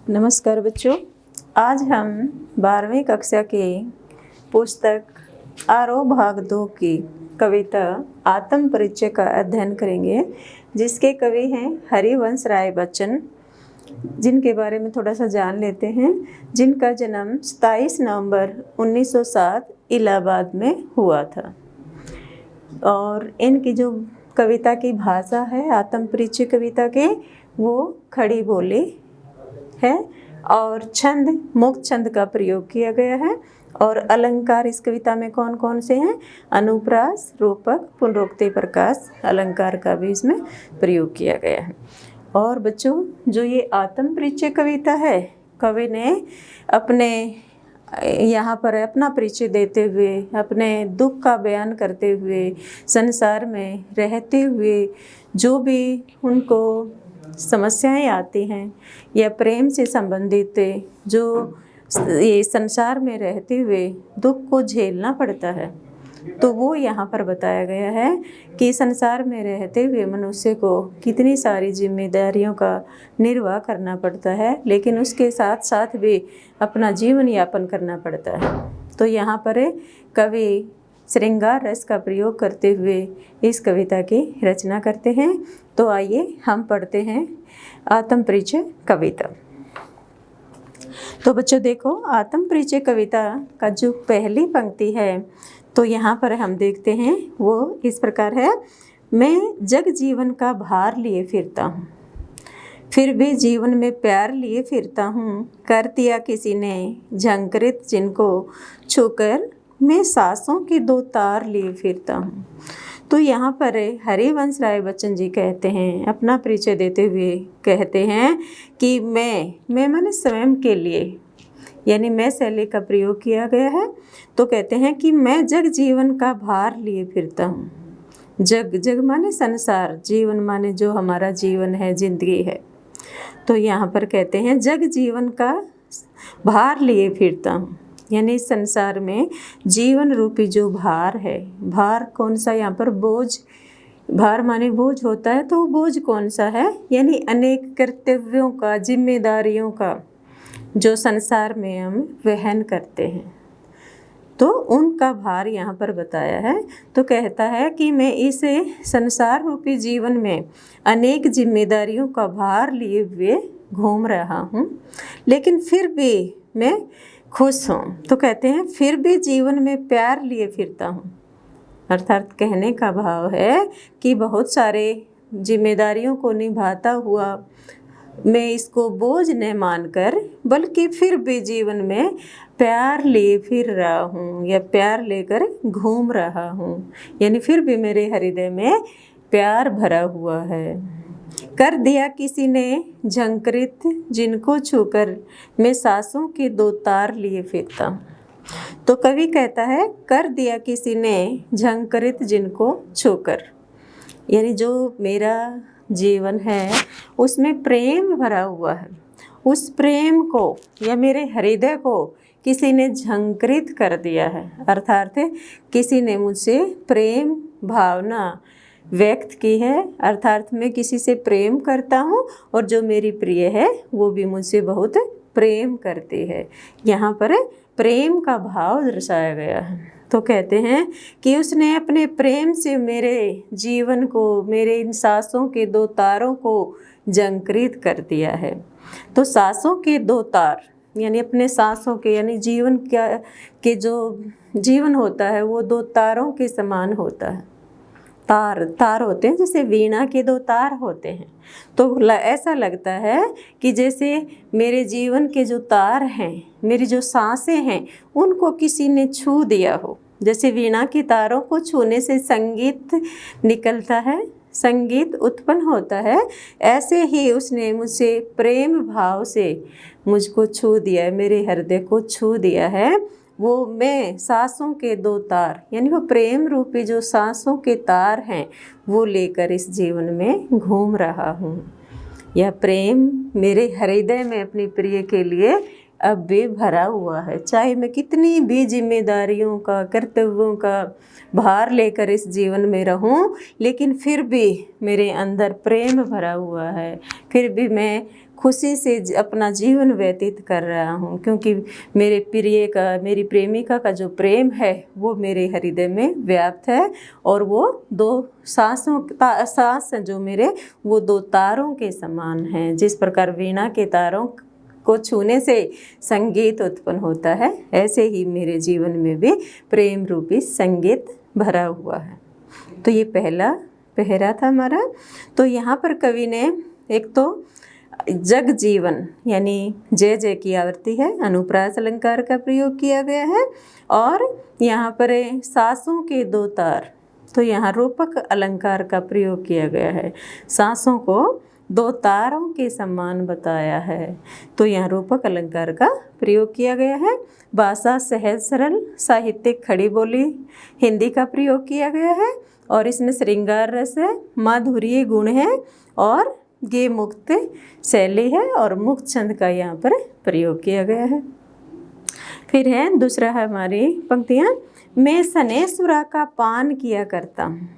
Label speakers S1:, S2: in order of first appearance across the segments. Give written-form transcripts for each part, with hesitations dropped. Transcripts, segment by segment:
S1: नमस्कार बच्चों, आज हम 12वीं कक्षा की पुस्तक आरोह भाग 2 की कविता आत्म परिचय का अध्ययन करेंगे, जिसके कवि हैं हरिवंश राय बच्चन, जिनके बारे में थोड़ा सा जान लेते हैं। जिनका जन्म 27 नवंबर 1907 इलाहाबाद में हुआ था। और इनकी जो कविता की भाषा है आत्म परिचय कविता के, वो खड़ी बोली है और छंद मुक्त छंद का प्रयोग किया गया है। और अलंकार इस कविता में कौन कौन से हैं? अनुप्रास, रूपक, पुनरोक्ति, प्रकाश अलंकार का भी इसमें प्रयोग किया गया है। और बच्चों, जो ये आत्म परिचय कविता है, कवि ने अपने यहाँ पर अपना परिचय देते हुए, अपने दुख का बयान करते हुए, संसार में रहते हुए जो भी उनको समस्याएं आती हैं या प्रेम से संबंधित जो ये संसार में रहते हुए दुख को झेलना पड़ता है, तो वो यहाँ पर बताया गया है कि संसार में रहते हुए मनुष्य को कितनी सारी जिम्मेदारियों का निर्वाह करना पड़ता है, लेकिन उसके साथ साथ भी अपना जीवन यापन करना पड़ता है। तो यहाँ पर कवि श्रृंगार रस का प्रयोग करते हुए इस कविता की रचना करते हैं। तो आइए हम पढ़ते हैं आत्म परिचय कविता। तो बच्चों देखो, आत्म परिचय कविता का जो पहली पंक्ति है, तो यहाँ पर हम देखते हैं वो इस प्रकार है। मैं जग जीवन का भार लिए फिरता हूँ, फिर भी जीवन में प्यार लिए फिरता हूँ। कर दिया किसी ने झंकृत जिनको छूकर, मैं सांसों के दो तार लिए फिरता हूँ। तो यहाँ पर हरिवंश राय बच्चन जी कहते हैं, अपना परिचय देते हुए कहते हैं कि मैं माने स्वयं के लिए, यानी मैं शैली का प्रयोग किया गया है। तो कहते हैं कि मैं जग जीवन का भार लिए फिरता हूँ। जग जग माने संसार, जीवन माने जो हमारा जीवन है, जिंदगी है। तो यहाँ पर कहते हैं जग जीवन का भार लिए फिरता हूँ, यानी संसार में जीवन रूपी जो भार है, भार कौन सा? यहाँ पर बोझ, भार माने बोझ होता है, तो बोझ कौन सा है? यानी अनेक कर्तव्यों का, जिम्मेदारियों का जो संसार में हम वहन करते हैं, तो उनका भार यहाँ पर बताया है। तो कहता है कि मैं इस संसार रूपी जीवन में अनेक जिम्मेदारियों का भार लिए हुए घूम रहा हूँ, लेकिन फिर भी मैं खुश हूँ। तो कहते हैं फिर भी जीवन में प्यार लिए फिरता हूँ, अर्थात कहने का भाव है कि बहुत सारे जिम्मेदारियों को निभाता हुआ मैं इसको बोझ न मानकर, बल्कि फिर भी जीवन में प्यार लिए फिर रहा हूँ या प्यार लेकर घूम रहा हूँ, यानी फिर भी मेरे हृदय में प्यार भरा हुआ है। कर दिया किसी ने झंकृत जिनको छूकर, मैं सांसों के दो तार लिए फिरता हूँ। तो कवि कहता है कर दिया किसी ने झंकृत जिनको छूकर, यानी जो मेरा जीवन है उसमें प्रेम भरा हुआ है, उस प्रेम को या मेरे हृदय को किसी ने झंकृत कर दिया है, अर्थात किसी ने मुझसे प्रेम भावना व्यक्त की है, अर्थात मैं किसी से प्रेम करता हूँ और जो मेरी प्रिय है वो भी मुझसे बहुत प्रेम करती है। यहाँ पर प्रेम का भाव दर्शाया गया है। तो कहते हैं कि उसने अपने प्रेम से मेरे जीवन को, मेरे इन सांसों के दो तारों को झंकृत कर दिया है। तो सांसों के दो तार यानी अपने सांसों के, यानी जीवन के जो जीवन होता है वो दो तारों के समान होता है। तार होते हैं, जैसे वीणा के दो तार होते हैं। तो ऐसा लगता है कि जैसे मेरे जीवन के जो तार हैं, मेरी जो सांसें हैं, उनको किसी ने छू दिया हो। जैसे वीणा के तारों को छूने से संगीत निकलता है, संगीत उत्पन्न होता है, ऐसे ही उसने मुझसे प्रेम भाव से मुझको छू दिया है, मेरे हृदय को छू दिया है। वो मैं सांसों के दो तार, यानी वो प्रेम रूपी जो सांसों के तार हैं, वो लेकर इस जीवन में घूम रहा हूँ। यह प्रेम मेरे हृदय में अपनी प्रिय के लिए अब भी भरा हुआ है। चाहे मैं कितनी भी जिम्मेदारियों का, कर्तव्यों का भार लेकर इस जीवन में रहूं, लेकिन फिर भी मेरे अंदर प्रेम भरा हुआ है, फिर भी मैं खुशी से अपना जीवन व्यतीत कर रहा हूँ, क्योंकि मेरे प्रिय का, मेरी प्रेमिका का जो प्रेम है वो मेरे हृदय में व्याप्त है। और वो दो सांस जो मेरे, वो दो तारों के समान हैं। जिस प्रकार वीणा के तारों को छूने से संगीत उत्पन्न होता है, ऐसे ही मेरे जीवन में भी प्रेम रूपी संगीत भरा हुआ है। तो ये पहला पहरा था हमारा। तो यहाँ पर कवि ने एक तो जग जीवन यानी जय जय की आवृत्ति है, अनुप्रास अलंकार का प्रयोग किया गया है। और यहाँ पर सांसों के दो तार, तो यहाँ रूपक अलंकार का प्रयोग किया गया है। सांसों को दो तारों के समान बताया है, तो यहाँ रूपक अलंकार का प्रयोग किया गया है। भाषा सहज सरल, साहित्यिक खड़ी बोली हिंदी का प्रयोग किया गया है। और इसमें श्रृंगार रस है, माधुर्य गुण है और गे मुक्त शैली है और मुक्त छंद का यहाँ पर प्रयोग किया गया है। फिर है दूसरा है हमारी पंक्तियाँ, मैं सनेसुरा का पान किया करता हूँ,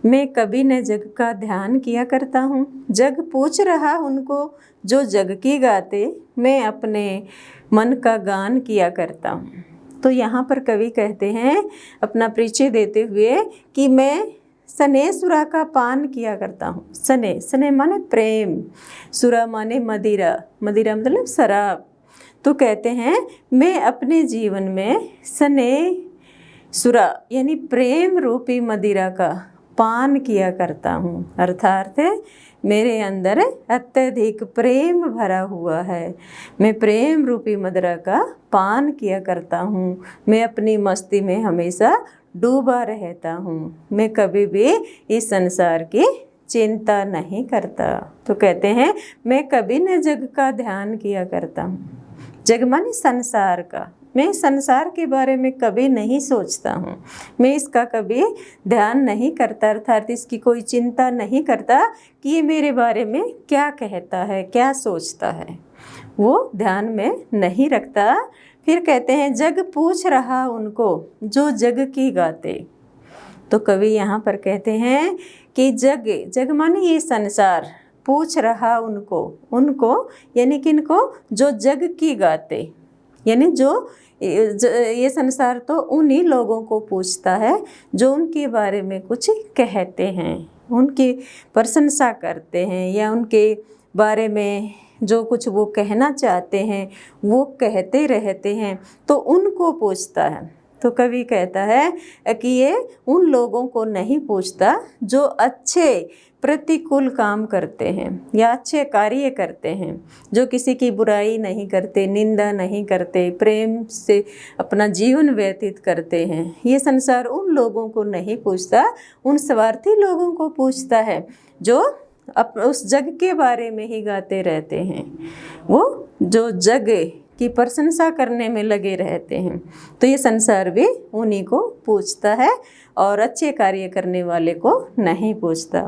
S1: मैं कभी न जग का ध्यान किया करता हूँ। जग पूछ रहा उनको जो जग की गाते, मैं अपने मन का गान किया करता हूँ। तो यहाँ पर कवि कहते हैं अपना परिचय देते हुए कि मैं सनेसुरा का पान किया करता हूँ। सने, सने माने प्रेम, सुरा माने मदिरा, मदिरा मतलब शराब। तो कहते हैं मैं अपने जीवन में सने सुरा यानी प्रेम रूपी मदिरा का पान किया करता हूँ। अर्थात मेरे अंदर अत्यधिक प्रेम भरा हुआ है, मैं प्रेम रूपी मदिरा का पान किया करता हूँ। मैं अपनी मस्ती में हमेशा डूबा रहता हूँ, मैं कभी भी इस संसार की चिंता नहीं करता। तो कहते हैं मैं कभी न जग का ध्यान किया करता हूँ। जग माने संसार का, मैं संसार के बारे में कभी नहीं सोचता हूँ, मैं इसका कभी ध्यान नहीं करता, अर्थात इसकी कोई चिंता नहीं करता कि ये मेरे बारे में क्या कहता है, क्या सोचता है, वो ध्यान में नहीं रखता। फिर कहते हैं जग पूछ रहा उनको जो जग की गाते। तो कवि यहाँ पर कहते हैं कि जग, जग माने ये संसार, पूछ रहा उनको यानी किनको, जो जग की गाते, यानी जो ये संसार तो उन्हीं लोगों को पूछता है जो उनके बारे में कुछ कहते हैं, उनकी प्रशंसा करते हैं या उनके बारे में जो कुछ वो कहना चाहते हैं वो कहते रहते हैं, तो उनको पूछता है। तो कवि कहता है कि ये उन लोगों को नहीं पूछता जो अच्छे प्रतिकूल काम करते हैं या अच्छे कार्य करते हैं, जो किसी की बुराई नहीं करते, निंदा नहीं करते, प्रेम से अपना जीवन व्यतीत करते हैं। ये संसार उन लोगों को नहीं पूछता, उन स्वार्थी लोगों को पूछता है जो उस जग के बारे में ही गाते रहते हैं, वो जो जग की प्रशंसा करने में लगे रहते हैं। तो ये संसार भी उन्हीं को पूछता है और अच्छे कार्य करने वाले को नहीं पूछता।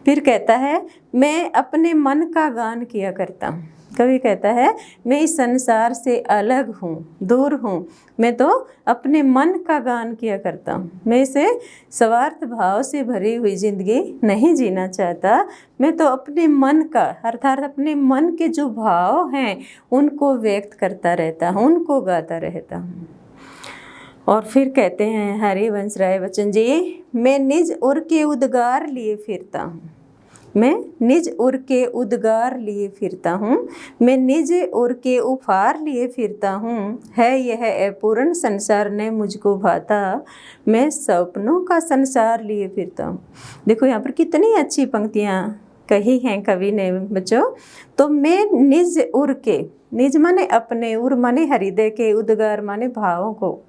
S1: फिर कहता है मैं अपने मन का गान किया करता हूँ। कवि कहता है मैं इस संसार से अलग हूँ, दूर हूँ, मैं तो अपने मन का गान किया करता हूँ। मैं इसे स्वार्थ भाव से भरी हुई जिंदगी नहीं जीना चाहता, मैं तो अपने मन का, अर्थात अपने मन के जो भाव हैं उनको व्यक्त करता रहता हूँ, उनको गाता रहता हूँ। और फिर कहते हैं हरिवंश राय बच्चन जी, मैं निज उर के उद्गार लिए फिरता हूँ, मैं निज उर के उद्गार लिए फिरता हूँ, मैं निज उर के उपहार लिए फिरता हूँ। है यह अपूर्ण संसार ने मुझको भाता, मैं सपनों का संसार लिए फिरता हूँ। देखो यहाँ पर कितनी अच्छी पंक्तियाँ कही हैं कवि ने बच्चों। तो मैं निज उर के, निज माने अपने, उर माने हृदय के, उद्गार माने भावों को,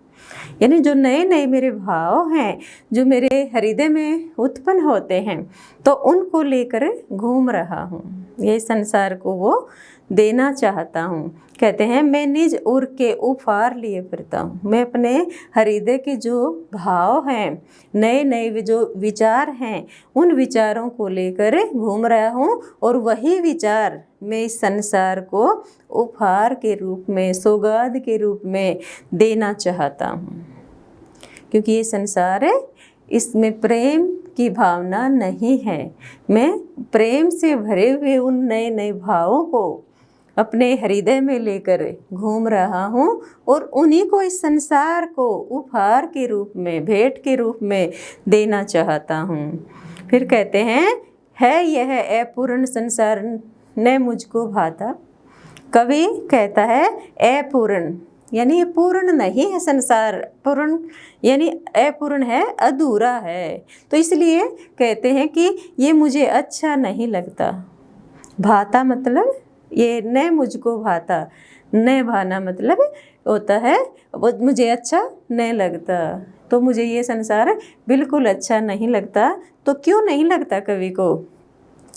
S1: यानी जो नए नए मेरे भाव हैं जो मेरे हृदय में उत्पन्न होते हैं, तो उनको लेकर घूम रहा हूँ, ये संसार को वो देना चाहता हूँ। कहते हैं मैं निज उर के उपहार लिए फिरता हूँ, मैं अपने हृदय के जो भाव हैं, नए नए जो विचार हैं, उन विचारों को लेकर घूम रहा हूँ और वही विचार मैं इस संसार को उपहार के रूप में, सौगात के रूप में देना चाहता हूँ। क्योंकि ये संसार है, इसमें प्रेम की भावना नहीं है। मैं प्रेम से भरे हुए उन नए नए भावों को अपने हृदय में लेकर घूम रहा हूँ और उन्हीं को इस संसार को उपहार के रूप में, भेंट के रूप में देना चाहता हूँ। फिर कहते हैं, है यह अपूर्ण संसार न मुझको भाता। कवि कहता है अपूर्ण, यानी ये पूर्ण नहीं है संसार, पूर्ण यानी अपूर्ण है, अधूरा है। तो इसलिए कहते हैं कि ये मुझे अच्छा नहीं लगता। भाता मतलब ये न मुझको भाता, न भाना मतलब होता है वो मुझे अच्छा नहीं लगता। तो मुझे ये संसार बिल्कुल अच्छा नहीं लगता। तो क्यों नहीं लगता कवि को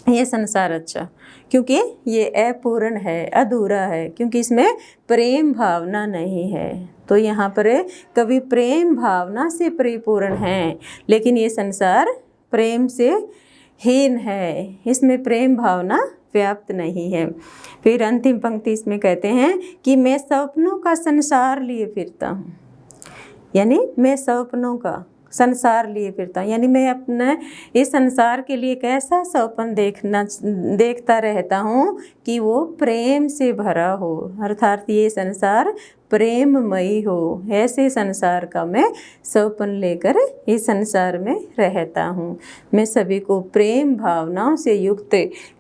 S1: ये संसार अच्छा? क्योंकि ये अपूर्ण है, अधूरा है, क्योंकि इसमें प्रेम भावना नहीं है। तो यहाँ पर कवि प्रेम भावना से परिपूर्ण है, लेकिन ये संसार प्रेम से हीन है, इसमें प्रेम भावना व्याप्त नहीं है। फिर अंतिम पंक्ति इसमें कहते हैं कि मैं सपनों का संसार लिए फिरता हूँ, यानी मैं सपनों का संसार लिए फिरता हूँ, यानी मैं अपने इस संसार के लिए एक ऐसा सपन देखता रहता हूँ कि वो प्रेम से भरा हो, अर्थात ये संसार प्रेममयी हो। ऐसे संसार का मैं सपन लेकर इस संसार में रहता हूँ। मैं सभी को प्रेम भावनाओं से युक्त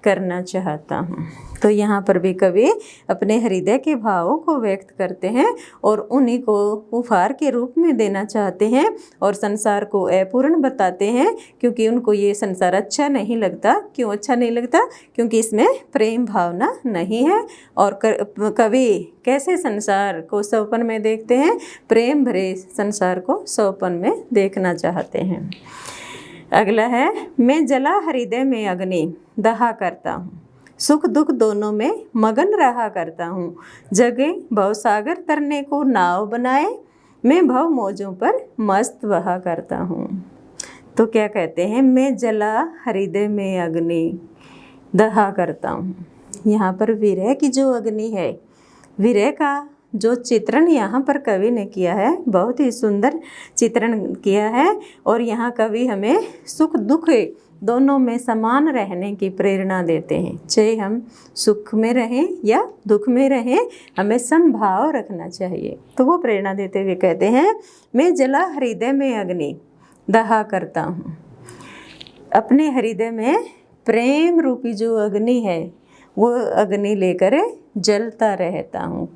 S1: करना चाहता हूँ। तो यहाँ पर भी कवि अपने हृदय के भावों को व्यक्त करते हैं और उन्हीं को उपहार के रूप में देना चाहते हैं और संसार को अपूर्ण बताते हैं, क्योंकि उनको ये संसार अच्छा नहीं लगता। क्यों अच्छा नहीं लगता? क्योंकि इसमें प्रेम भावना नहीं है। और कवि कैसे संसार को सौपन में देखते हैं? प्रेम भरे संसार को सौपन में देखना चाहते हैं। अगला है, मैं जला हृदय में अग्नि दहा करता हूँ, सुख दुख दोनों में मगन रहा करता हूँ। जगे भवसागर तरने को नाव बनाए, मैं भव मौजों पर मस्त बहा करता हूँ। तो क्या कहते हैं? मैं जला हृदय में अग्नि दहा करता हूँ। यहाँ पर विरह की जो अग्नि है, विरह का जो चित्रण यहाँ पर कवि ने किया है, बहुत ही सुंदर चित्रण किया है। और यहाँ कवि हमें सुख दुख दोनों में समान रहने की प्रेरणा देते हैं। चाहे हम सुख में रहें या दुख में रहें, हमें समभाव रखना चाहिए। तो वो प्रेरणा देते हुए कहते हैं, मैं जला हृदय में अग्नि दहा करता हूँ। अपने हृदय में प्रेम रूपी जो अग्नि है, वो अग्नि लेकर जलता रहता हूँ।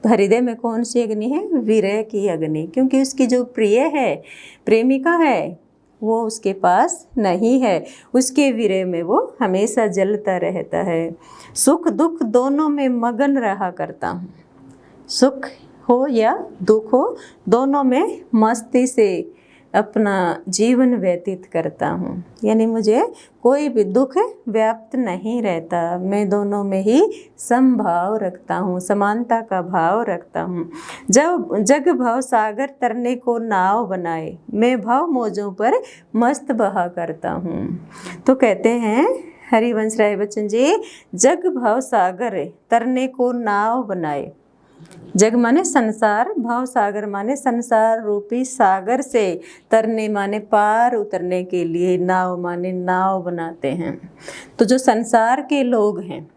S1: हृदय में कौन सी अग्नि है? विरह की अग्नि, क्योंकि उसकी जो प्रिय है, प्रेमिका है, वो उसके पास नहीं है। उसके विरह में वो हमेशा जलता रहता है। सुख दुख दोनों में मगन रहा करता हूँ। सुख हो या दुख हो, दोनों में मस्ती से अपना जीवन व्यतीत करता हूँ। यानी मुझे कोई भी दुख व्याप्त नहीं रहता, मैं दोनों में ही समभाव रखता हूँ, समानता का भाव रखता हूँ। जब जग भव सागर तरने को नाव बनाए, मैं भव मौजों पर मस्त बहा करता हूँ। तो कहते हैं हरिवंश राय बच्चन जी, जग भव सागर तरने को नाव बनाए। जग माने संसार, भाव सागर माने संसार रूपी सागर से तरने माने पार उतरने के लिए, नाव माने नाव बनाते हैं। तो जो संसार के लोग हैं,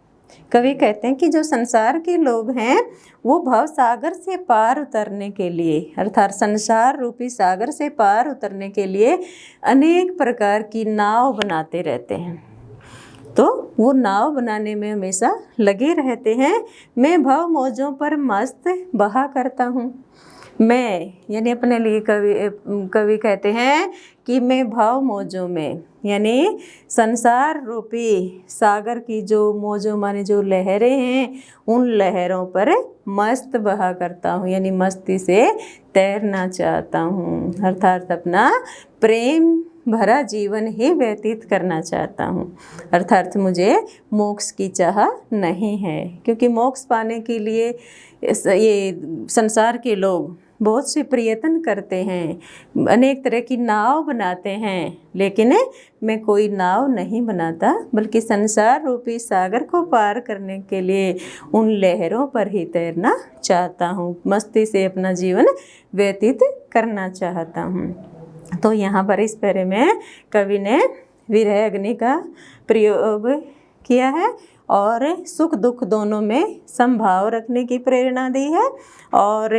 S1: कवि कहते हैं कि जो संसार के लोग हैं वो भाव सागर से पार उतरने के लिए, अर्थात संसार रूपी सागर से पार उतरने के लिए अनेक प्रकार की नाव बनाते रहते हैं। तो वो नाव बनाने में हमेशा लगे रहते हैं। मैं भव मौजों पर मस्त बहा करता हूँ। मैं यानी अपने लिए कवि कहते हैं कि मैं भव मौजों में, यानी संसार रूपी सागर की जो मौजों माने जो लहरें हैं, उन लहरों पर मस्त बहा करता हूँ, यानी मस्ती से तैरना चाहता हूँ, अर्थात अपना प्रेम भरा जीवन ही व्यतीत करना चाहता हूँ। अर्थात मुझे मोक्ष की चाह नहीं है, क्योंकि मोक्ष पाने के लिए ये संसार के लोग बहुत से प्रयत्न करते हैं, अनेक तरह की नाव बनाते हैं, लेकिन मैं कोई नाव नहीं बनाता, बल्कि संसार रूपी सागर को पार करने के लिए उन लहरों पर ही तैरना चाहता हूँ, मस्ती से अपना जीवन व्यतीत करना चाहता हूँ। तो यहाँ पर इस पैरे में कवि ने विरह अग्नि का प्रयोग किया है और सुख दुख दोनों में समभाव रखने की प्रेरणा दी है। और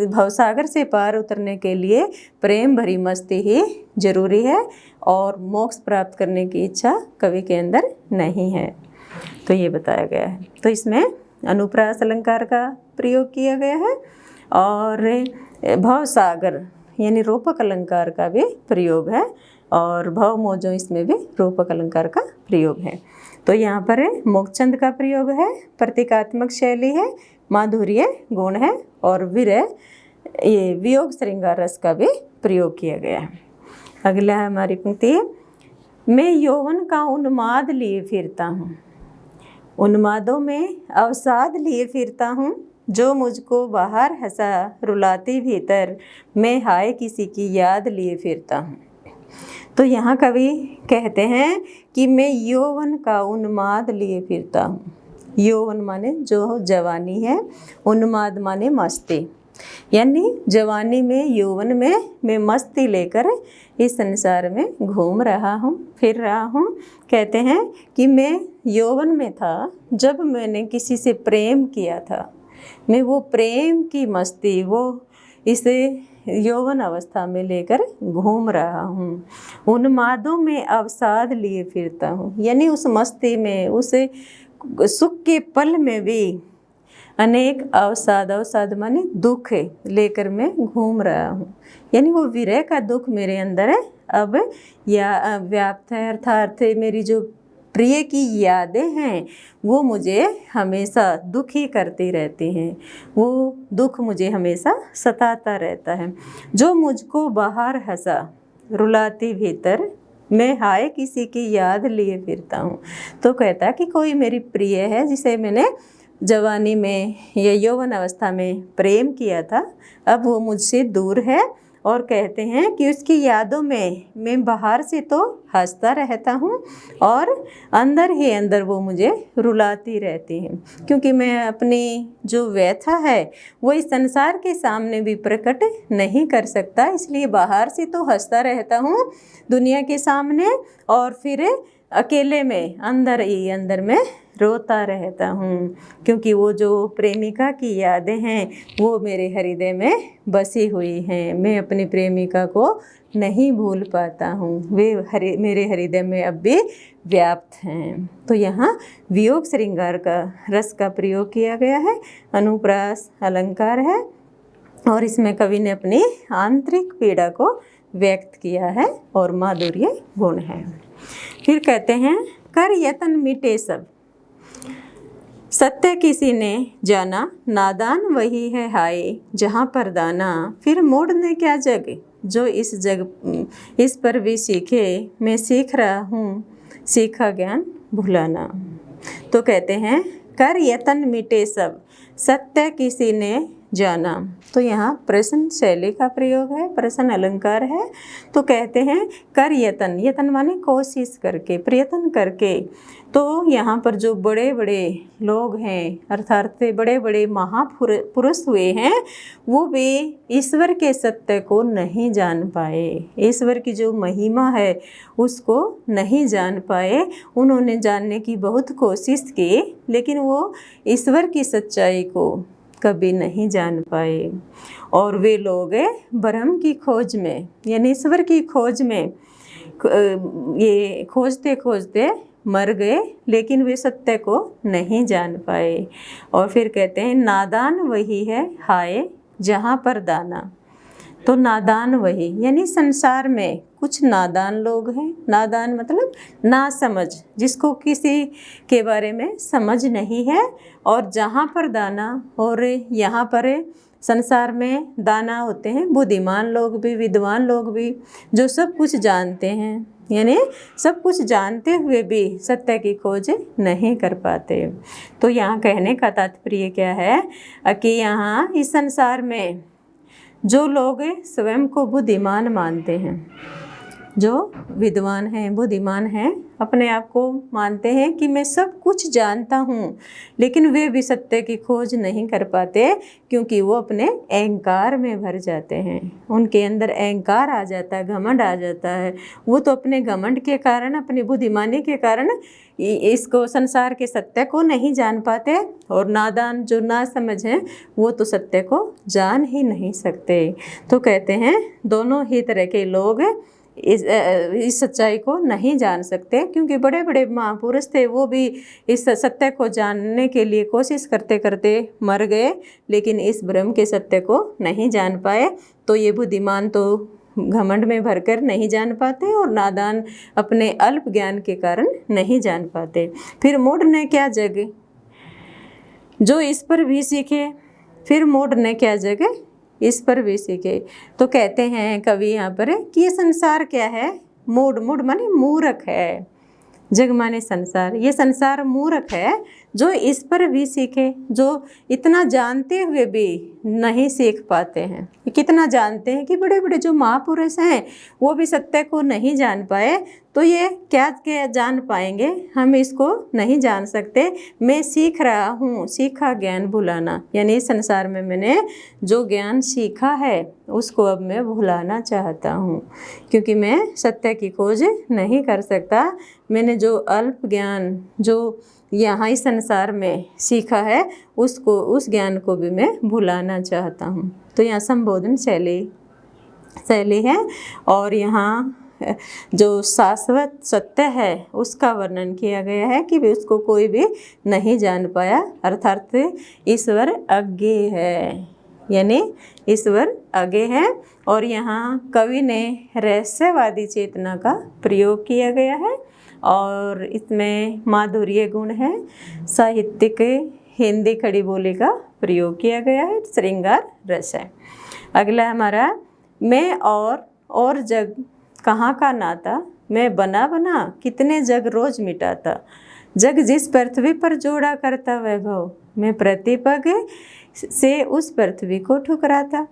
S1: भवसागर से पार उतरने के लिए प्रेम भरी मस्ती ही जरूरी है और मोक्ष प्राप्त करने की इच्छा कवि के अंदर नहीं है। तो ये बताया गया है। तो इसमें अनुप्रास अलंकार का प्रयोग किया गया है और भवसागर यानी रूपक अलंकार का भी प्रयोग है और भव मोजो इसमें भी रूपक अलंकार का प्रयोग है। तो यहाँ पर मोक्षछंद का प्रयोग है, प्रतीकात्मक शैली है, माधुर्य गुण है और विरह ये वियोग श्रृंगार रस का भी प्रयोग किया गया है। अगला है हमारी पंक्ति, मैं यौवन का उन्माद लिए फिरता हूँ, उन्मादों में अवसाद लिए फिरता हूँ, जो मुझको बाहर हंसा रुलाती भीतर, मैं हाय किसी की याद लिए फिरता हूँ। तो यहाँ कवि कहते हैं कि मैं यौवन का उन्माद लिए फिरता हूँ। यौवन माने जो जवानी है, उन्माद माने मस्ती, यानी जवानी में यौवन में मैं मस्ती लेकर इस संसार में घूम रहा हूँ, फिर रहा हूँ। कहते हैं कि मैं यौवन में था जब मैंने किसी से प्रेम किया था, मैं वो प्रेम की मस्ती वो इसे यौवन अवस्था में लेकर घूम रहा हूँ। उन्मादों में अवसाद लिए फिरता हूँ, यानी उस मस्ती में उस सुख के पल में भी अनेक अवसाद माने दुख लेकर मैं घूम रहा हूँ, यानी वो विरह का दुख मेरे अंदर है अब या व्याप्त है, अर्थात मेरी जो प्रिय की यादें हैं वो मुझे हमेशा दुखी करती रहती हैं, वो दुख मुझे हमेशा सताता रहता है। जो मुझको बाहर हंसा रुलाती भीतर, मैं हाय किसी की याद लिए फिरता हूँ। तो कहता कि कोई मेरी प्रिय है जिसे मैंने जवानी में या यौवन अवस्था में प्रेम किया था, अब वो मुझसे दूर है और कहते हैं कि उसकी यादों में मैं बाहर से तो हंसता रहता हूँ और अंदर ही अंदर वो मुझे रुलाती रहती है, क्योंकि मैं अपनी जो व्यथा है वो इस संसार के सामने भी प्रकट नहीं कर सकता, इसलिए बाहर से तो हंसता रहता हूँ दुनिया के सामने और फिर अकेले में अंदर ही अंदर में रोता रहता हूँ, क्योंकि वो जो प्रेमिका की यादें हैं वो मेरे हृदय में बसी हुई हैं, मैं अपनी प्रेमिका को नहीं भूल पाता हूँ, वे मेरे हृदय में अब भी व्याप्त हैं। तो यहाँ वियोग श्रृंगार का रस का प्रयोग किया गया है, अनुप्रास अलंकार है और इसमें कवि ने अपनी आंतरिक पीड़ा को व्यक्त किया है और माधुर्य गुण है। फिर कहते हैं, कर यतन मिटे सब, सत्य किसी ने जाना, नादान वही है हाय जहाँ पर दाना, फिर मोड़ने क्या जग, जो इस पर भी सीखे, मैं सीख रहा हूँ सीखा ज्ञान भुलाना। तो कहते हैं, कर यतन मिटे सब, सत्य किसी ने जाना। तो यहाँ प्रश्न शैली का प्रयोग है, प्रश्न अलंकार है। तो कहते हैं कर यतन, यतन माने कोशिश करके, प्रयत्न करके। तो यहाँ पर जो बड़े बड़े लोग हैं अर्थात बड़े बड़े महापुरुष हुए हैं वो भी ईश्वर के सत्य को नहीं जान पाए, ईश्वर की जो महिमा है उसको नहीं जान पाए। उन्होंने जानने की बहुत कोशिश की लेकिन वो ईश्वर की सच्चाई को कभी नहीं जान पाए और वे लोग ब्रह्म की खोज में यानी ईश्वर की खोज में ये खोजते खोजते मर गए लेकिन वे सत्य को नहीं जान पाए। और फिर कहते हैं, नादान वही है हाय जहाँ पर दाना। तो नादान वही यानी संसार में कुछ नादान लोग हैं, नादान मतलब ना समझ, जिसको किसी के बारे में समझ नहीं है। और जहाँ पर दाना और यहाँ पर संसार में दाना होते हैं बुद्धिमान लोग भी, विद्वान लोग भी, जो सब कुछ जानते हैं, यानी सब कुछ जानते हुए भी सत्य की खोज नहीं कर पाते। तो यहाँ कहने का तात्पर्य क्या है कि यहाँ इस संसार में जो लोग स्वयं को बुद्धिमान मानते हैं जो विद्वान हैं, बुद्धिमान हैं, अपने आप को मानते हैं कि मैं सब कुछ जानता हूँ, लेकिन वे भी सत्य की खोज नहीं कर पाते क्योंकि वो अपने अहंकार में भर जाते हैं। उनके अंदर अहंकार आ जाता है, घमंड आ जाता है। वो तो अपने घमंड के कारण, अपनी बुद्धिमानी के कारण इसको, संसार के सत्य को नहीं जान पाते। और नादान, जो ना समझ हैं, वो तो सत्य को जान ही नहीं सकते। तो कहते हैं दोनों ही तरह के लोग इस सच्चाई को नहीं जान सकते, क्योंकि बड़े बड़े महापुरुष थे, वो भी इस सत्य को जानने के लिए कोशिश करते करते मर गए, लेकिन इस ब्रह्म के सत्य को नहीं जान पाए। तो ये बुद्धिमान तो घमंड में भरकर नहीं जान पाते, और नादान अपने अल्प ज्ञान के कारण नहीं जान पाते। फिर मूढ़ ने क्या जग, जो इस पर भी सीखे, फिर मूढ़ ने क्या जग, इस पर भी सीखे। तो कहते हैं कवि यहाँ पर कि ये संसार क्या है, मूढ़, मूढ़ माने मूर्ख है, जग माने संसार, ये संसार मूर्ख है जो इस पर भी सीखे, जो इतना जानते हुए भी नहीं सीख पाते हैं। कितना जानते हैं कि बड़े बड़े जो महापुरुष हैं वो भी सत्य को नहीं जान पाए, तो ये क्या जान पाएंगे, हम इसको नहीं जान सकते। मैं सीख रहा हूँ, सीखा ज्ञान भुलाना, यानी इस संसार में मैंने जो ज्ञान सीखा है उसको अब मैं भुलाना चाहता हूँ, क्योंकि मैं सत्य की खोज नहीं कर सकता। मैंने जो अल्प ज्ञान जो यहाँ इस संसार में सीखा है उसको, उस ज्ञान को भी मैं भुलाना चाहता हूँ। तो यहाँ संबोधन शैली है, और यहाँ जो शाश्वत सत्य है उसका वर्णन किया गया है कि भी उसको कोई भी नहीं जान पाया, अर्थात ईश्वर अज्ञे है, यानी ईश्वर अज्ञे है। और यहाँ कवि ने रहस्यवादी चेतना का प्रयोग किया गया है, और इसमें माधुर्य गुण है, साहित्यिक हिंदी खड़ी बोली का प्रयोग किया गया है, श्रृंगार रस है। अगला हमारा, मैं और जग कहाँ का नाता, मैं बना बना कितने जग रोज मिटाता, जग जिस पृथ्वी पर जोड़ा करता वैभव, मैं प्रतिपग से उस पृथ्वी को ठुकराता।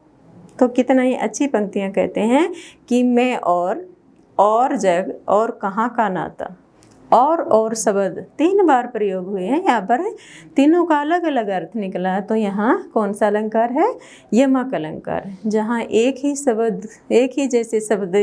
S1: तो कितना ही अच्छी पंक्तियाँ कहते हैं कि मैं और जग और कहाँ का नाता, और शब्द 3 बार प्रयोग हुए हैं यहाँ पर, तीनों का अलग अलग अर्थ निकला। तो यहाँ कौन सा अलंकार है, यमक अलंकार, जहाँ एक ही शब्द, एक ही जैसे शब्द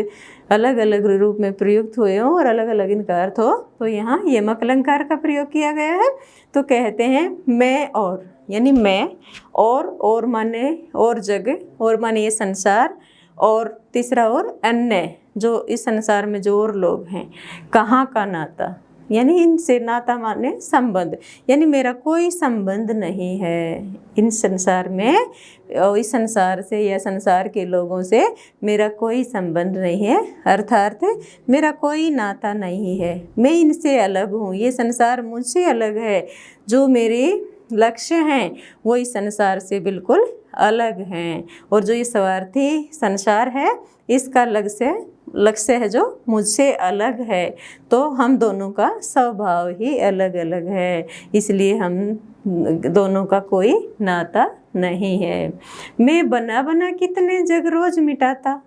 S1: अलग अलग रूप में प्रयुक्त हुए हों और अलग अलग इनका अर्थ हो, तो यहाँ यमक अलंकार का प्रयोग किया गया है। तो कहते हैं मैं और, यानी मैं और माने और जग, और माने ये संसार, और तीसरा और अन्य, जो इस संसार में जो और लोग हैं, कहाँ का नाता, यानी इनसे, नाता माने संबंध, यानी मेरा कोई संबंध नहीं है इन संसार में, और इस संसार से या संसार के लोगों से मेरा कोई संबंध नहीं है, अर्थात मेरा कोई नाता नहीं है, मैं इनसे अलग हूँ, ये संसार मुझसे अलग है, जो मेरे लक्ष्य हैं वो इस संसार से बिल्कुल अलग हैं, और जो ये स्वार्थी संसार है इसका लक्ष्य है जो मुझसे अलग है। तो हम दोनों का स्वभाव ही अलग अलग है, इसलिए हम दोनों का कोई नाता नहीं है। मैं बना बना कितने जग रोज मिटाता,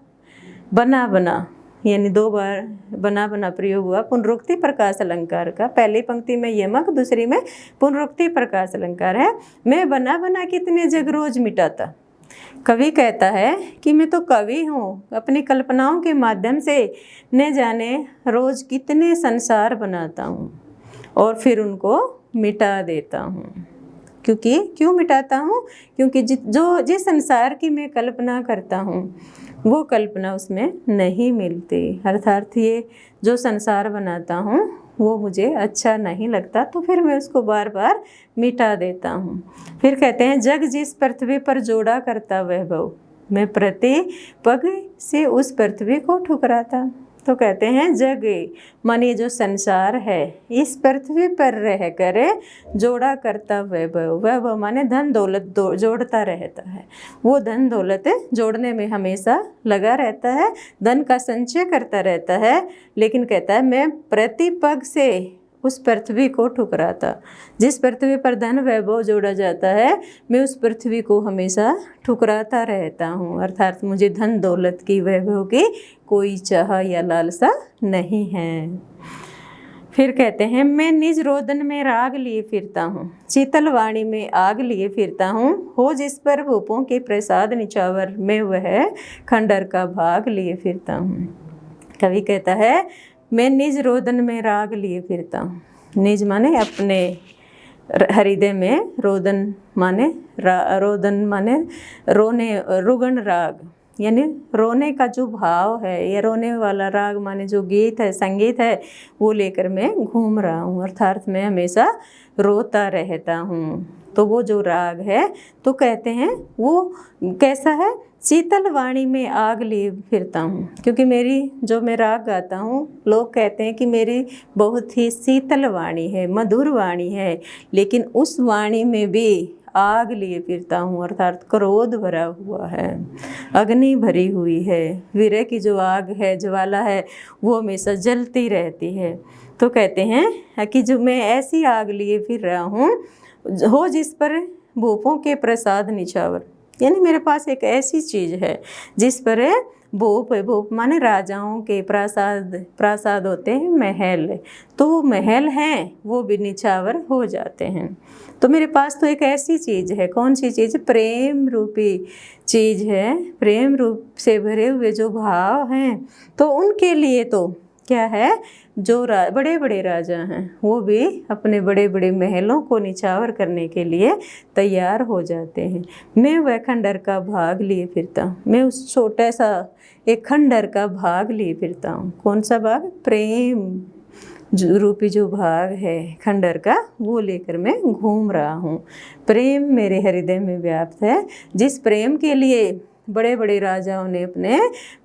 S1: बना बना यानी 2 बार बना बना प्रयोग हुआ पुनरुक्ति प्रकाश अलंकार का। पहली पंक्ति में यमक, दूसरी में पुनरुक्ति प्रकाश अलंकार है। मैं बना बना कितने जग रोज मिटाता। कवि कहता है कि मैं तो कवि हूँ, अपनी कल्पनाओं के माध्यम से न जाने रोज कितने संसार बनाता हूँ और फिर उनको मिटा देता हूँ। क्यों मिटाता हूँ? क्योंकि जिस संसार की मैं कल्पना करता हूँ वो कल्पना उसमें नहीं मिलती, अर्थात ये जो संसार बनाता हूँ वो मुझे अच्छा नहीं लगता, तो फिर मैं उसको बार बार मिटा देता हूँ। फिर कहते हैं जग जिस पृथ्वी पर जोड़ा करता वैभव, मैं प्रति पग से उस पृथ्वी को ठुकराता। तो कहते हैं जग माने जो संसार है इस पृथ्वी पर रह कर जोड़ा करता वैभव, वैभव माने धन दौलत जोड़ता रहता है, वो धन दौलत जोड़ने में हमेशा लगा रहता है, धन का संचय करता रहता है। लेकिन कहता है मैं प्रति पग से उस पृथ्वी को ठुकराता। जिस पृथ्वी पर धन वैभव जोड़ा जाता है, मैं उस पृथ्वी को हमेशा ठुकराता रहता हूँ। अर्थात मुझे धन दौलत की, वैभव की कोई चाह या लालसा नहीं है। फिर कहते हैं, मैं निज रोदन में राग लिए फिरता हूँ, शीतल वाणी में आग लिए फिरता हूँ, हो जिस पर भूपों के प्रसाद निछावर, मैं वह खंडर का भाग लिए फिरता हूँ। कवि कहता है, मैं निज रोदन में राग लिए फिरता हूँ। निज माने अपने हृदय में, रोदन माने रोदन माने रोने, रुगण राग यानी रोने का जो भाव है, या रोने वाला राग माने जो गीत है, संगीत है, वो लेकर मैं घूम रहा हूँ। अर्थात मैं हमेशा रोता रहता हूँ। तो वो जो राग है, तो कहते हैं वो कैसा है, शीतल वाणी में आग लिए फिरता हूँ। क्योंकि जो मैं राग गाता हूँ, लोग कहते हैं कि मेरी बहुत ही शीतल वाणी है, मधुर वाणी है, लेकिन उस वाणी में भी आग लिए फिरता हूँ। अर्थात क्रोध भरा हुआ है, अग्नि भरी हुई है, विरह की जो आग है, ज्वाला है, वो हमेशा जलती रहती है। तो कहते हैं कि जो मैं ऐसी आग लिए फिर रहा हूँ, हो जिस पर भूपों के प्रसाद निछावर, यानी मेरे पास एक ऐसी चीज़ है जिस पर भूप माने राजाओं के प्रासाद होते हैं, महल, तो वो महल हैं, वो भी निछावर हो जाते हैं। तो मेरे पास तो एक ऐसी चीज़ है। कौन सी चीज़? प्रेम रूपी चीज़ है। प्रेम रूप से भरे हुए जो भाव हैं, तो उनके लिए तो क्या है, जो बड़े बड़े राजा हैं, वो भी अपने बड़े बड़े महलों को निछावर करने के लिए तैयार हो जाते हैं। मैं वह खंडर का भाग लिए फिरता हूँ। मैं उस छोटा सा एक खंडर का भाग लिए फिरता हूँ। कौन सा भाग? प्रेम रूपी जो भाग है खंडर का, वो लेकर मैं घूम रहा हूँ। प्रेम मेरे हृदय में व्याप्त है, जिस प्रेम के लिए बड़े बड़े राजाओं ने अपने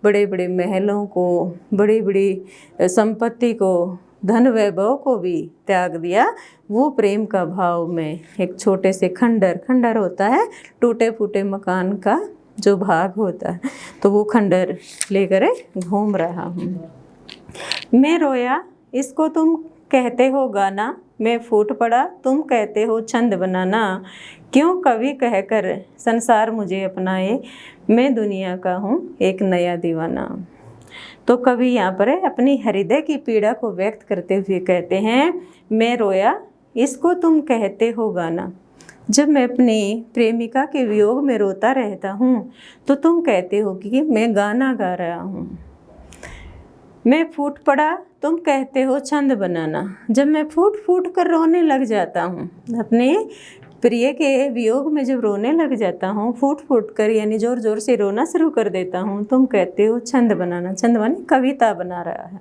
S1: बड़े बड़े महलों को, बड़ी बड़ी संपत्ति को, धन वैभव को भी त्याग दिया। वो प्रेम का भाव में एक छोटे से खंडर होता है, टूटे फूटे मकान का जो भाग होता है, तो वो खंडर लेकर घूम रहा हूँ। मैं रोया, इसको तुम कहते हो गाना, मैं फूट पड़ा, तुम कहते हो छंद बनाना, क्यों कवि कहकर संसार मुझे अपनाए, मैं दुनिया का हूँ एक नया दीवाना। तो कवि यहाँ पर अपनी हृदय की पीड़ा को व्यक्त करते हुए कहते हैं, मैं रोया, इसको तुम कहते हो गाना। जब मैं अपनी प्रेमिका के वियोग में रोता रहता हूँ, तो तुम कहते हो कि मैं गाना गा रहा हूँ। मैं फूट पड़ा, तुम कहते हो छंद बनाना। जब मैं फूट फूट कर रोने लग जाता हूँ, अपने प्रिय के वियोग में जब रोने लग जाता हूँ, फूट फूट कर यानी जोर जोर से रोना शुरू कर देता हूँ, तुम कहते हो छंद बनाना। छंद माने कविता बना रहा है।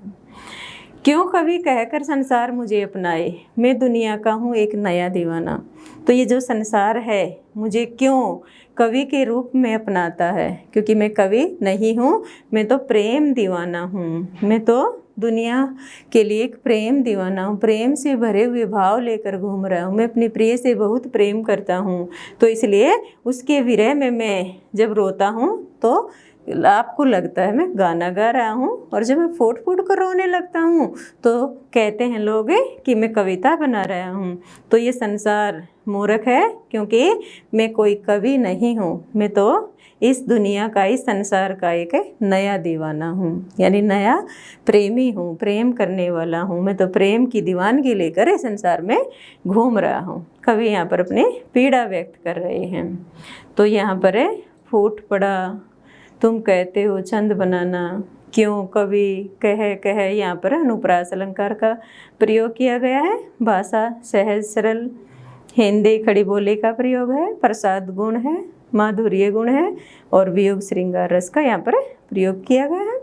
S1: क्यों कवि कहकर संसार मुझे अपनाए, मैं दुनिया का हूँ एक नया दीवाना। तो ये जो संसार है, मुझे क्यों कवि के रूप में अपनाता है? क्योंकि मैं कवि नहीं हूँ, मैं तो प्रेम दीवाना हूँ। मैं तो दुनिया के लिए एक प्रेम दीवाना हूँ। प्रेम से भरे हुए भाव लेकर घूम रहा हूँ। मैं अपनी प्रिय से बहुत प्रेम करता हूँ, तो इसलिए उसके विरह में मैं जब रोता हूँ, तो आपको लगता है मैं गाना गा रहा हूँ, और जब मैं फूट फूट कर रोने लगता हूँ, तो कहते हैं लोग कि मैं कविता बना रहा हूँ। तो ये संसार मूर्ख है, क्योंकि मैं कोई कवि नहीं हूँ। मैं तो इस दुनिया का, इस संसार का एक नया दीवाना हूँ, यानी नया प्रेमी हूँ, प्रेम करने वाला हूँ। मैं तो प्रेम की दीवानगी लेकर इस संसार में घूम रहा हूँ। कवि यहाँ पर अपनी पीड़ा व्यक्त कर रहे हैं। तो यहाँ पर है, फूट पड़ा, तुम कहते हो छंद बनाना, क्यों कवि कह यहाँ पर अनुप्रास अलंकार का प्रयोग किया गया है। भाषा सहज सरल, हिंदी खड़ी बोली का प्रयोग है, प्रसाद गुण है, माधुर्य गुण है, और वियोग श्रृंगार रस का यहाँ पर प्रयोग किया गया है।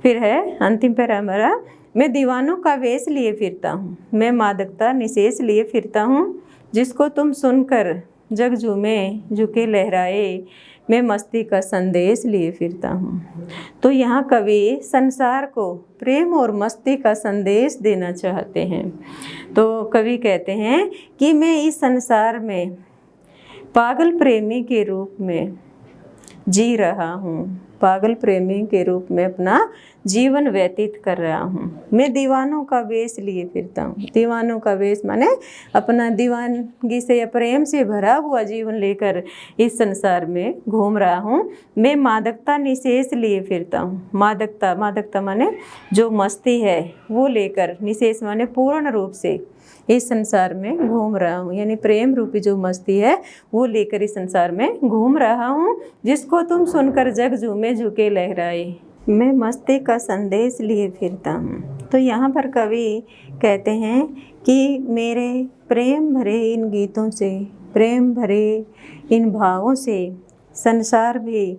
S1: फिर है अंतिम पैरा हमारा, मैं दीवानों का वेश लिए फिरता हूँ, मैं मादकता निशेष लिए फिरता हूँ, जिसको तुम सुनकर जग झूमे झुके लहराए, मैं मस्ती का संदेश लिए फिरता हूँ। तो यहाँ कवि संसार को प्रेम और मस्ती का संदेश देना चाहते हैं। तो कवि कहते हैं कि मैं इस संसार में पागल प्रेमी के रूप में जी रहा हूँ। पागल प्रेमी के रूप में अपना जीवन व्यतीत कर रहा हूँ। मैं दीवानों का वेश लिए फिरता हूँ। दीवानों का वेश माने अपना दीवानगी से या प्रेम से भरा हुआ जीवन लेकर इस संसार में घूम रहा हूँ। मैं मादकता निशेष लिए फिरता हूँ। मादकता माने जो मस्ती है वो लेकर, निशेष माने पूर्ण रूप से इस संसार में घूम रहा हूँ। यानी प्रेम रूपी जो मस्ती है वो लेकर इस संसार में घूम रहा हूँ, जिसको तुम सुनकर जग झूमे झुके लहराए। मैं मस्ती का संदेश लिए फिरता हूँ। तो यहाँ पर कवि कहते हैं कि मेरे प्रेम भरे इन गीतों से, प्रेम भरे इन भावों से संसार भी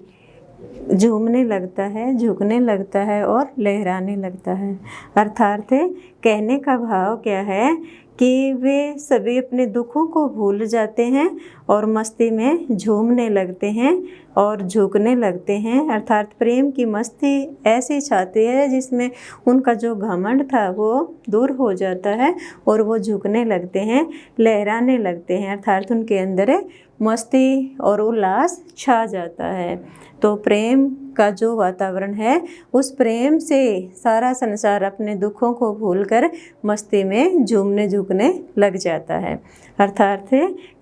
S1: झूमने लगता है, झुकने लगता है और लहराने लगता है। अर्थात कहने का भाव क्या है कि वे सभी अपने दुखों को भूल जाते हैं और मस्ती में झूमने लगते हैं और झुकने लगते हैं। अर्थात प्रेम की मस्ती ऐसी छाती है जिसमें उनका जो घमंड था वो दूर हो जाता है और वो झुकने लगते हैं, लहराने लगते हैं। अर्थात उनके अंदर मस्ती और उल्लास छा जाता है। तो प्रेम का जो वातावरण है, उस प्रेम से सारा संसार अपने दुखों को भूलकर मस्ती में झूमने झुकने लग जाता है। अर्थात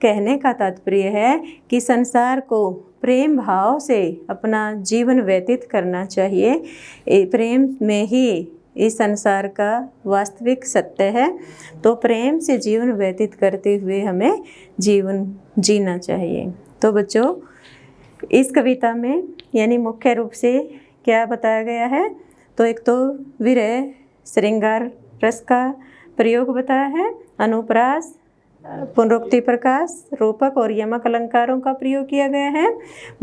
S1: कहने का तात्पर्य है कि संसार को प्रेम भाव से अपना जीवन व्यतीत करना चाहिए। प्रेम में ही इस संसार का वास्तविक सत्य है। तो प्रेम से जीवन व्यतीत करते हुए हमें जीवन जीना चाहिए। तो बच्चों, इस कविता में यानी मुख्य रूप से क्या बताया गया है, तो एक तो विरह श्रृंगार रस का प्रयोग बताया है, अनुप्रास, पुनरुक्ति प्रकाश, रूपक और यमक अलंकारों का प्रयोग किया गया है,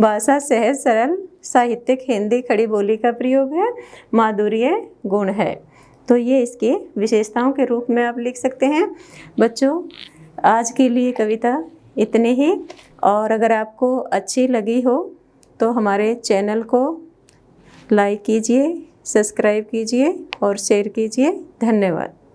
S1: भाषा सहज सरल साहित्यिक हिंदी खड़ी बोली का प्रयोग है, माधुर्य गुण है। तो ये इसकी विशेषताओं के रूप में आप लिख सकते हैं। बच्चों, आज के लिए कविता इतने ही, और अगर आपको अच्छी लगी हो तो हमारे चैनल को लाइक कीजिए, सब्सक्राइब कीजिए और शेयर कीजिए। धन्यवाद।